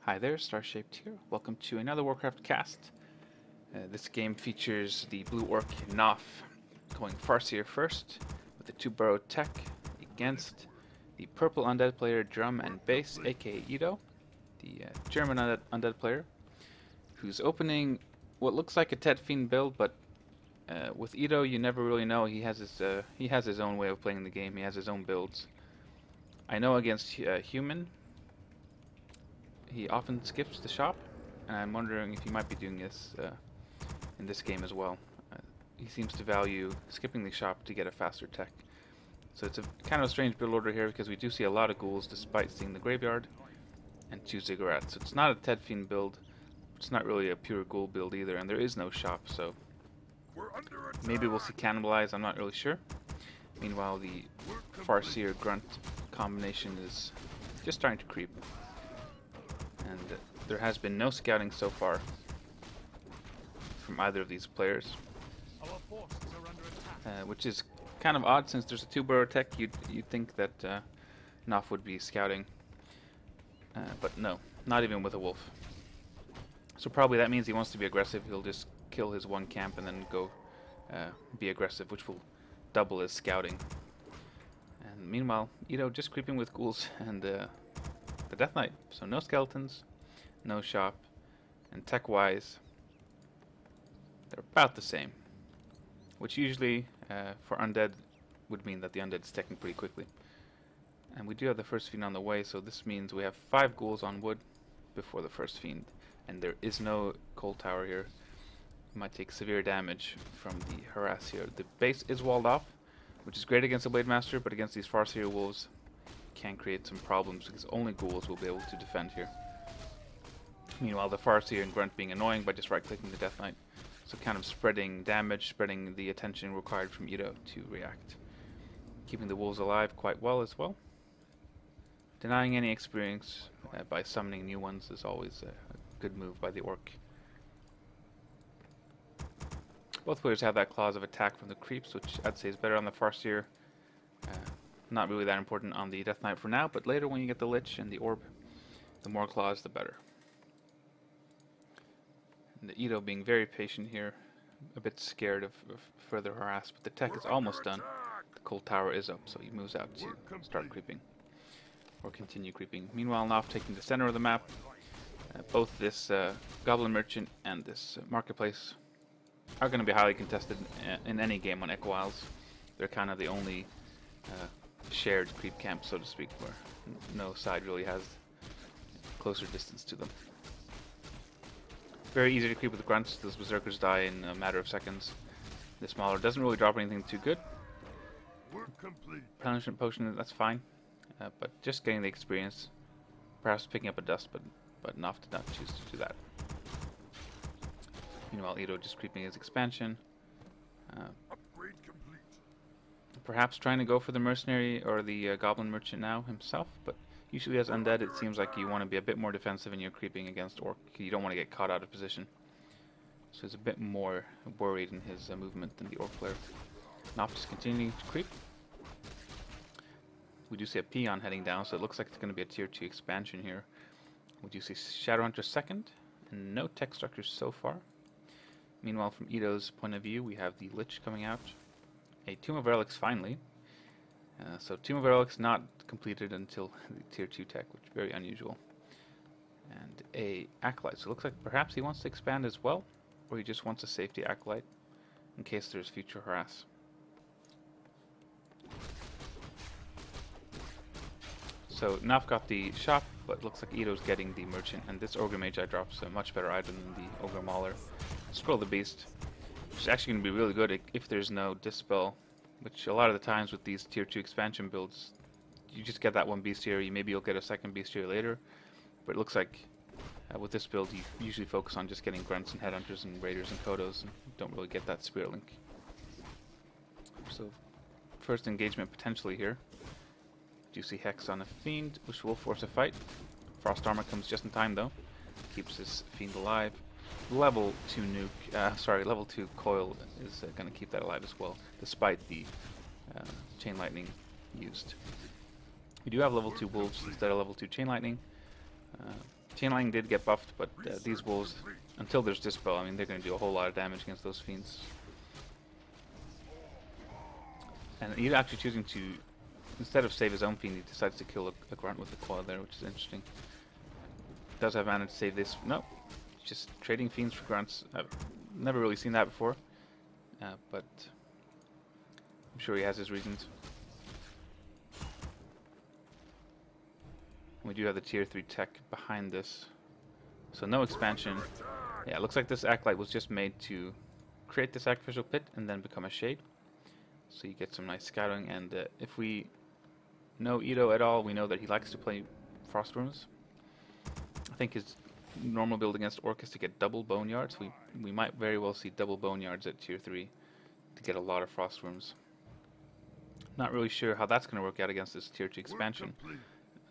Hi there, Starshaped here. Welcome to another Warcraft cast. This game features the blue orc Knoff going Farseer first with the 2-burrow tech against the purple undead player Drum and Bass, aka Edo, the German undead player, who's opening what looks like a Ted Fiend build, but with Edo you never really know. He has his own way of playing the game. He has his own builds. I know against human, he often skips the shop, and I'm wondering if he might be doing this in this game as well. He seems to value skipping the shop to get a faster tech. So it's a kind of a strange build order here because we do see a lot of ghouls despite seeing the graveyard, and 2 ziggurats. So it's not a Ted Fiend build, it's not really a pure ghoul build either, and there is no shop, so maybe we'll see cannibalize, I'm not really sure. Meanwhile, the Farseer Grunt combination is just starting to creep. And there has been no scouting so far from either of these players, which is kind of odd since there's a 2-burrow tech. You'd think that Knoff would be scouting, but no, not even with a wolf. So probably that means he wants to be aggressive. He'll just kill his one camp and then go be aggressive, which will double his scouting. And meanwhile, Edo just creeping with ghouls and the Death Knight, so no skeletons, no shop, and tech-wise, they're about the same, which usually for Undead would mean that the Undead is teching pretty quickly. And we do have the first Fiend on the way, so this means we have 5 ghouls on wood before the first Fiend, and there is no cold tower here. You might take severe damage from the harass here. The base is walled off, which is great against the Blade Master, but against these Farseer wolves can create some problems because only ghouls will be able to defend here. Meanwhile, the Farseer and Grunt being annoying by just right-clicking the Death Knight, so kind of spreading damage, spreading the attention required from Edo to react. Keeping the wolves alive quite well as well. Denying any experience by summoning new ones is always a good move by the orc. Both players have that clause of attack from the creeps, which I'd say is better on the Farseer. Not really that important on the Death Knight for now, but later when you get the Lich and the Orb, the more claws the better. And the Edo being very patient here, a bit scared of further harass, but the tech is almost done. The cold tower is up, so he moves out to start creeping, or continue creeping. Meanwhile, Knoff taking the center of the map. Both this Goblin Merchant and this Marketplace are going to be highly contested in any game on Echo Isles. They're kind of the only shared creep camp, so to speak, where no side really has closer distance to them. Very easy to creep with grunts. Those berserkers die in a matter of seconds. This Mauler doesn't really drop anything too good. Punishment potion, that's fine, but just getting the experience, perhaps picking up a dust, but Knoff did not choose to do that. Meanwhile, Edo just creeping his expansion. Perhaps trying to go for the mercenary or the goblin merchant now himself, but usually as undead it seems like you want to be a bit more defensive in your creeping against orc. You don't want to get caught out of position. So he's a bit more worried in his movement than the orc player. Knoff just continuing to creep. We do see a peon heading down, so it looks like it's going to be a tier 2 expansion here. We do see Shadowhunter second, and no tech structures so far. Meanwhile, from Edo's point of view, we have the Lich coming out. A Tomb of Relics finally. So Tomb of Relics not completed until the tier 2 tech, which is very unusual. And a Acolyte. So it looks like perhaps he wants to expand as well, or he just wants a safety Acolyte in case there's future harass. So Knoff got the shop, but looks like Edo's getting the merchant, and this Ogre Mage I drops a much better item than the Ogre Mauler. Scroll the Beast, which is actually going to be really good if there's no Dispel, which a lot of the times with these tier 2 expansion builds, you just get that one bestiary, maybe you'll get a second bestiary later, but it looks like with this build you usually focus on just getting grunts and headhunters and raiders and kodos, and don't really get that spirit link. So first engagement potentially here. Do see Hex on a Fiend, which will force a fight. Frost Armor comes just in time though, keeps this Fiend alive. Level 2 nuke, level 2 coil is going to keep that alive as well, despite the chain lightning used. We do have level 2 wolves instead of level 2 chain lightning. Chainlightning did get buffed, but these wolves, until there's Dispel, I mean, they're going to do a whole lot of damage against those fiends. And he's actually choosing to, instead of save his own fiend, he decides to kill a grunt with the claw there, which is interesting. Does have mana to save this. Nope. Just trading fiends for grunts. I've never really seen that before. But I'm sure he has his reasons. We do have the tier 3 tech behind this. So no expansion. Yeah, it looks like this Acolyte was just made to create the Sacrificial Pit and then become a Shade. So you get some nice scouting, and if we know Edo at all, we know that he likes to play Frost Wyrms. I think his normal build against Orc is to get double boneyards. We might very well see double boneyards at tier 3 to get a lot of Frost Wyrms. Not really sure how that's going to work out against this tier 2 expansion.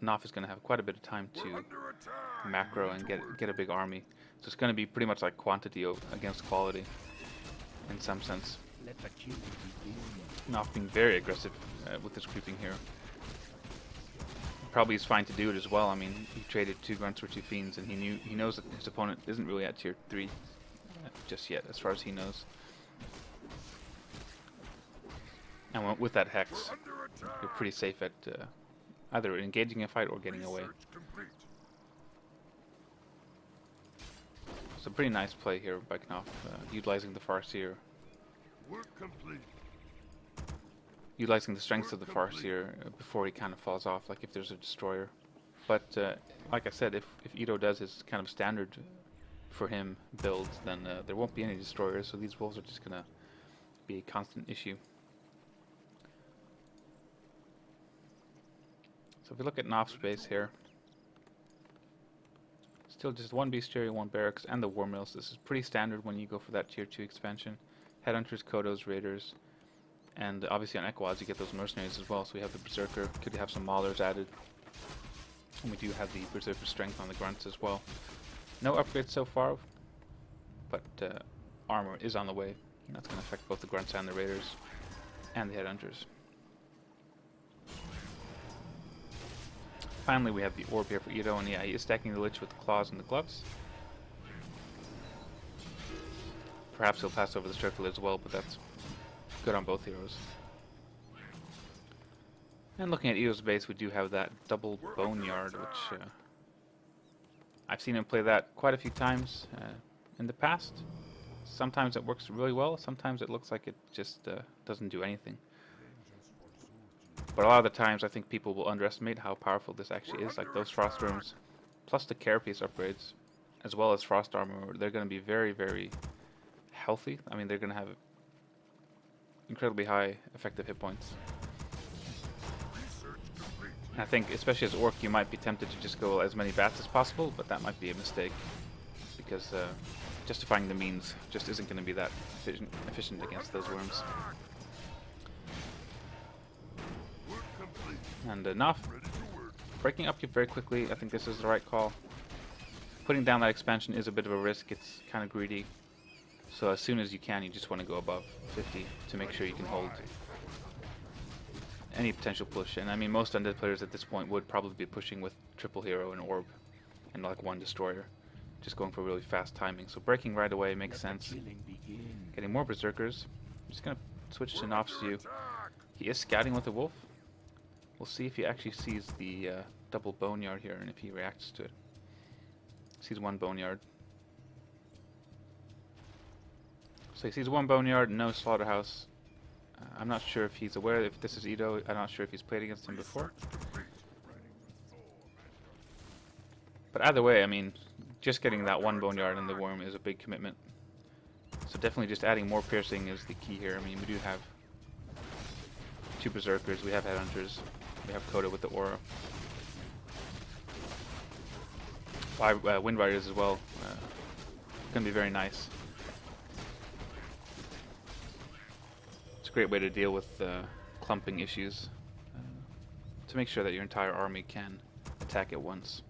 Knoff is going to have quite a bit of time to macro and get a big army. So it's going to be pretty much like quantity against quality in some sense. Knoff being very aggressive with this creeping here. Probably is fine to do it as well. I mean, he traded 2 grunts for 2 fiends, and he knows that his opponent isn't really at tier 3 just yet, as far as he knows. And with that Hex, you're pretty safe at either engaging a fight or getting away. It's a pretty nice play here by Knoff, utilizing the Farseer. Utilizing the strengths of the Farseer before he kind of falls off, like if there's a destroyer. But like I said, if Edo does his kind of standard for him build, then there won't be any destroyers, so these wolves are just going to be a constant issue. So if we look at Knoff's base here, still just 1 bestiary, 1 barracks, and the war mills. This is pretty standard when you go for that tier 2 expansion. Headhunters, Kodos, Raiders, and obviously on Equads you get those mercenaries as well. So we have the Berserker, could have some Maulers added, and we do have the Berserker strength on the grunts as well. No upgrades so far, but armor is on the way, and that's going to affect both the grunts and the Raiders, and the Headhunters. Finally, we have the orb here for Edo, and yeah, he is stacking the Lich with the claws and the gloves. Perhaps he'll pass over the circle as well, but that's good on both heroes. And looking at Edo's base, we do have that double boneyard, which I've seen him play that quite a few times in the past. Sometimes it works really well, sometimes it looks like it just doesn't do anything. But a lot of the times I think people will underestimate how powerful this actually is. Like those Frost Wyrms, plus the Carapace upgrades, as well as Frost Armor, they're going to be very, very healthy. I mean, they're going to have incredibly high effective hit points. And I think, especially as Orc, you might be tempted to just go as many bats as possible, but that might be a mistake. Because justifying the means just isn't going to be that efficient against those Wyrms. And Knoff breaking upkeep very quickly. I think this is the right call. Putting down that expansion is a bit of a risk. It's kind of greedy. So as soon as you can, you just want to go above 50 to make sure you can hold any potential push. And I mean, most Undead players at this point would probably be pushing with triple hero and orb and like 1 destroyer. Just going for really fast timing. So breaking right away makes sense. Getting more Berserkers. I'm just going to switch to Knoff's view. He is scouting with a wolf. We'll see if he actually sees the double boneyard here and if he reacts to it. Sees 1 boneyard. So he sees 1 boneyard, no slaughterhouse. I'm not sure if he's aware if this is Edo. I'm not sure if he's played against him before. But either way, I mean, just getting that 1 boneyard in the worm is a big commitment. So definitely just adding more piercing is the key here. I mean, we do have 2 Berserkers, we have Headhunters, we have Coda with the aura. 5 Wind Riders as well. Gonna be very nice. It's a great way to deal with clumping issues. To make sure that your entire army can attack at once.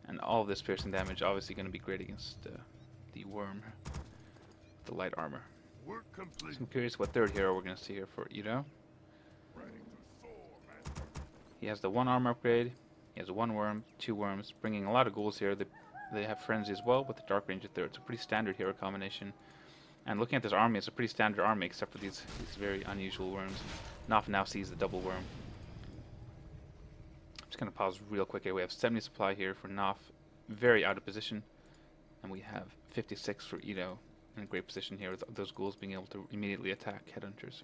And all of this piercing damage obviously going to be great against the worm, the light armor. So I'm curious what third hero we're going to see here for Edo. He has the 1 armor upgrade, he has 1 worm, 2 worms, bringing a lot of ghouls here. The They have Frenzy as well with the Dark Ranger there. It's a pretty standard hero combination. And looking at this army, it's a pretty standard army except for these very unusual worms. Knoff now sees the double worm. I'm just going to pause real quick here. We have 70 supply here for Knoff, very out of position. And we have 56 for Edo, in a great position here with those ghouls being able to immediately attack headhunters.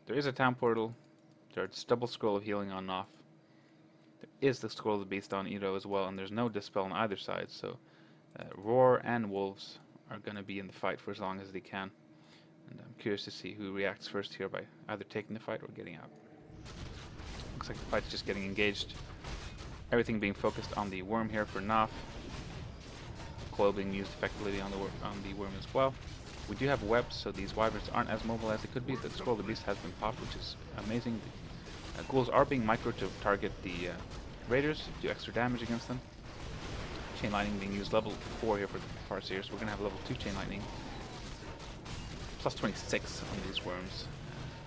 There is a town portal. There's double scroll of healing on Knoff. There is the scroll of the beast on Edo as well, and there's no dispel on either side, so Roar and Wolves are going to be in the fight for as long as they can. And I'm curious to see who reacts first here by either taking the fight or getting out. Looks like the fight's just getting engaged. Everything being focused on the worm here for Knoff. Coil being used effectively on the worm as well. We do have webs, so these wyverns aren't as mobile as they could be. The scroll of the beast has been popped, which is amazing. The ghouls are being micro to target the raiders, do extra damage against them. Chain lightning being used level 4 here for the Farseer, so we're going to have level 2 chain lightning. Plus 26 on these worms.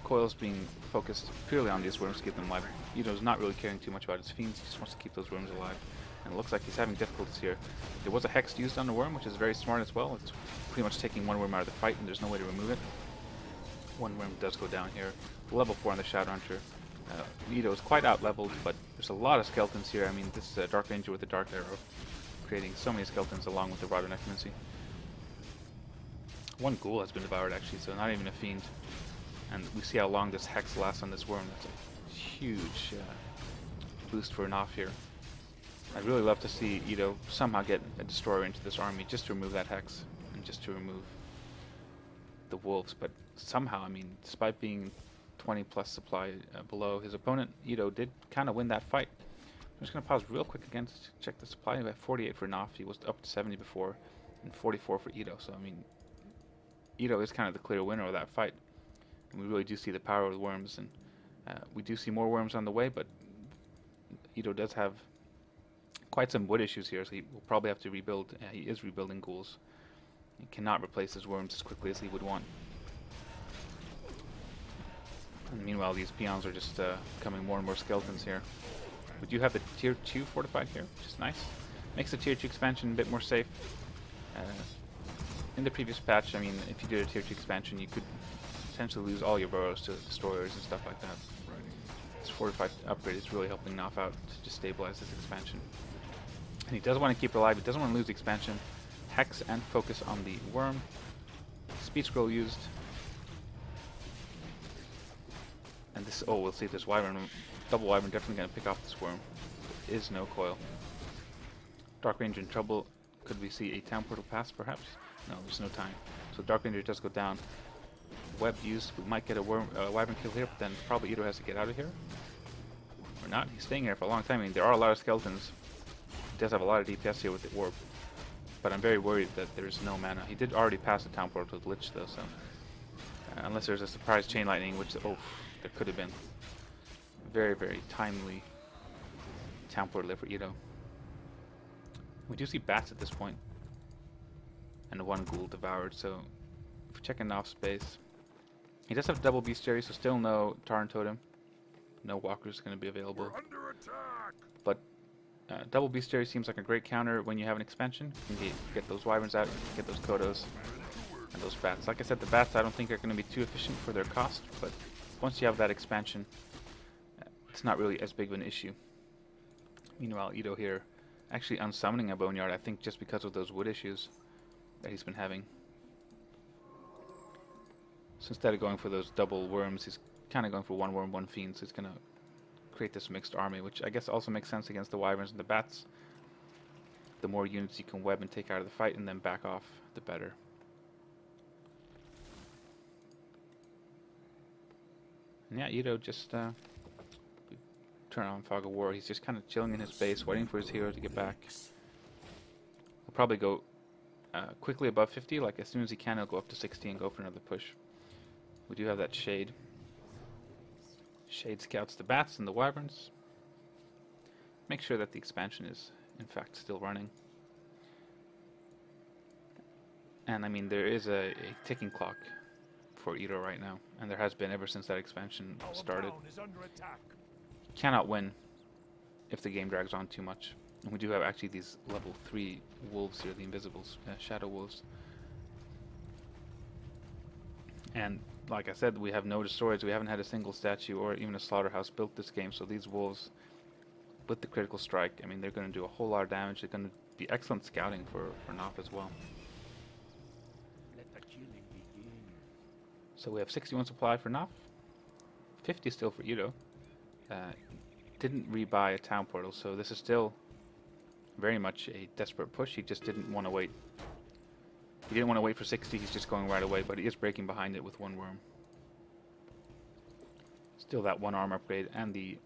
Coil's being focused purely on these worms to keep them alive. Edo's not really caring too much about his fiends, he just wants to keep those worms alive. And it looks like he's having difficulties here. There was a hex used on the worm, which is very smart as well. It's pretty much taking one worm out of the fight, and there's no way to remove it. One worm does go down here. Level 4 on the Shadowhunter. Edo is quite out-leveled, but there's a lot of skeletons here. I mean, this Dark Ranger with the Dark Arrow, creating so many skeletons along with the Rod of Necromancy. One ghoul has been devoured, actually, so not even a fiend. And we see how long this hex lasts on this worm. That's a huge boost for Knoff here. I'd really love to see Edo somehow get a destroyer into this army just to remove that hex and just to remove the wolves. But somehow, I mean, despite being 20 plus supply below his opponent, Edo did kind of win that fight. I'm just going to pause real quick again to check the supply. We have 48 for Knoff. He was up to 70 before, and 44 for Edo. So, I mean, Edo is kind of the clear winner of that fight. And we really do see the power of the worms. And we do see more worms on the way, but Edo does have quite some wood issues here, so he will probably have to rebuild. He is rebuilding ghouls. He cannot replace his worms as quickly as he would want. And meanwhile, these peons are just becoming more and more skeletons here. We do have the tier 2 fortified here, which is nice. Makes the tier 2 expansion a bit more safe. In the previous patch, I mean, if you did a tier 2 expansion, you could potentially lose all your burrows to destroyers and stuff like that. This fortified upgrade is really helping Knoff out to just stabilize this expansion. And he does want to keep it alive, he doesn't want to lose the expansion. Hex and focus on the worm. Speed scroll used. And this, oh, we'll see if this wyvern, double wyvern definitely going to pick off this worm. There is no coil. Dark Ranger in trouble. Could we see a town portal pass perhaps? No, there's no time. So Dark Ranger does go down. Web used, we might get a wyvern kill here, but then probably Edo has to get out of here. Or not, he's staying here for a long time. I mean, there are a lot of skeletons. He does have a lot of DPS here with the orb. But I'm very worried that there's no mana. He did already pass the town portal to Lich though, so... unless there's a surprise chain lightning, which, oh, there could have been. Very, very timely town portal there for Edo. We do see bats at this point. And one ghoul devoured, so... if we check in off space... He does have double bestiary, so still no Taran Totem. No walkers going to be available. We're under attack. But double bestiary seems like a great counter when you have an expansion. You can get those wyverns out, get those kodos, and those bats. Like I said, the bats I don't think are going to be too efficient for their cost, but once you have that expansion, it's not really as big of an issue. Meanwhile, Edo here actually unsummoning a boneyard, I think just because of those wood issues that he's been having. So instead of going for those double worms, he's kind of going for one worm, one fiend, so he's going to create this mixed army, which I guess also makes sense against the wyverns and the bats. The more units you can web and take out of the fight and then back off, the better. And yeah, Edo just turn on Fog of War. He's just kind of chilling in his base, waiting for his hero to get back. He'll probably go quickly above 50, like as soon as he can, he'll go up to 60 and go for another push. We do have that Shade. Shade scouts the bats and the wyverns. Make sure that the expansion is, in fact, still running. And I mean, there is a ticking clock for Edo right now, and there has been ever since that expansion started. He cannot win if the game drags on too much. And we do have actually these level 3 wolves here, the invisibles, shadow wolves. And like I said, we have no destroyers. We haven't had a single statue or even a slaughterhouse built this game, so these wolves, with the critical strike, I mean, they're going to do a whole lot of damage. They're going to be excellent scouting for Knoff as well. Let the killing begin. So we have 61 supply for Knoff, 50 still for Edo. Didn't rebuy a town portal, so this is still very much a desperate push. He just didn't want to wait. He didn't want to wait for 60, he's just going right away, but he is breaking behind it with 1 Wyrm. Still that 1 armor upgrade and the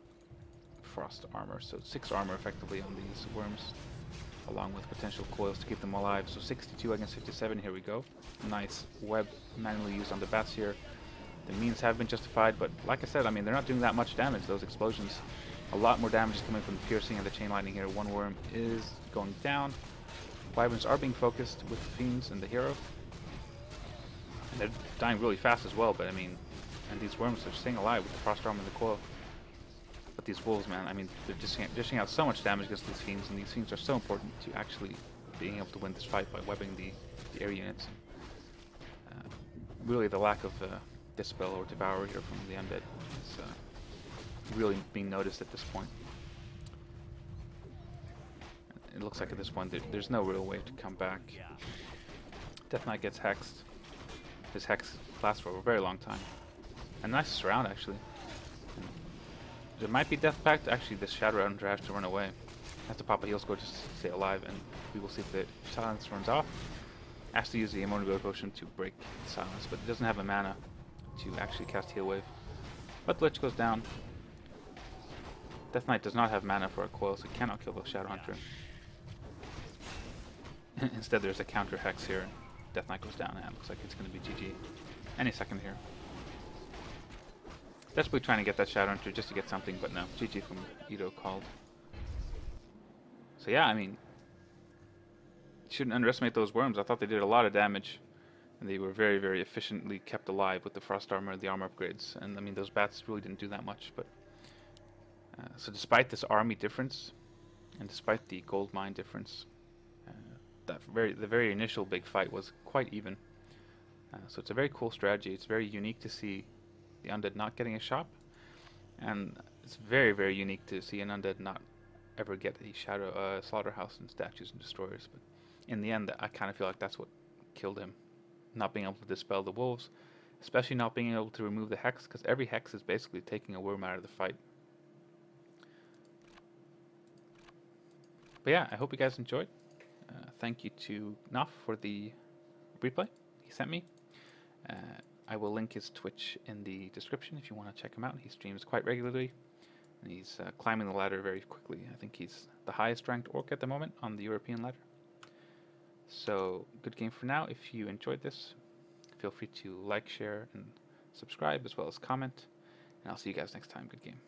frost armor, so 6 armor effectively on these Wyrms, along with potential coils to keep them alive. So 62 against 57, here we go. Nice web manually used on the bats here. The means have been justified, but like I said, I mean, they're not doing that much damage, those explosions. A lot more damage is coming from the piercing and the chain lightning here. 1 Wyrm is going down. Wyverns are being focused with the fiends and the hero. And they're dying really fast as well, but I mean, and these Wyrms are staying alive with the frost armor and the coil. But these wolves, man, I mean, they're just dishing out so much damage against these fiends, and these fiends are so important to actually being able to win this fight by webbing the air units. Really, the lack of Dispel or Devour here from the Undead is really being noticed at this point. It looks like at this point there's no real way to come back. Death Knight gets hexed. This hex lasts for a very long time. A nice surround, actually. There might be Death Pact. Actually, this Shadow Runner has to run away. Has to pop a heal score just to stay alive, and we will see if the silence runs off. Has to use the Immunity Potion to break the silence, but it doesn't have a mana to actually cast Heal Wave. But the Lich goes down. Death Knight does not have mana for a coil, so he cannot kill the Shadow Hunter. Instead, there's a counter hex here. Death Knight goes down, and it looks like it's going to be GG any second here. Desperately trying to get that Shadow Hunter just to get something, but no. GG from Edo called. So yeah, I mean, shouldn't underestimate those Wyrms. I thought they did a lot of damage, and they were very, very efficiently kept alive with the frost armor and the armor upgrades. And I mean, those bats really didn't do that much. But so despite this army difference, and despite the gold mine difference, the very initial big fight was quite even. So it's a very cool strategy. It's very unique to see the Undead not getting a shop, and it's very, very unique to see an Undead not ever get a shadow slaughterhouse and statues and destroyers. But in the end, I kind of feel like that's what killed him, not being able to dispel the wolves, especially not being able to remove the hex, because every hex is basically taking a Wyrm out of the fight. But yeah, I hope you guys enjoyed. Thank you to Knoff for the replay he sent me. I will link his Twitch in the description if you want to check him out. He streams quite regularly, and he's climbing the ladder very quickly. I think he's the highest ranked orc at the moment on the European ladder. So, good game for now. If you enjoyed this, feel free to like, share, and subscribe, as well as comment. And I'll see you guys next time. Good game.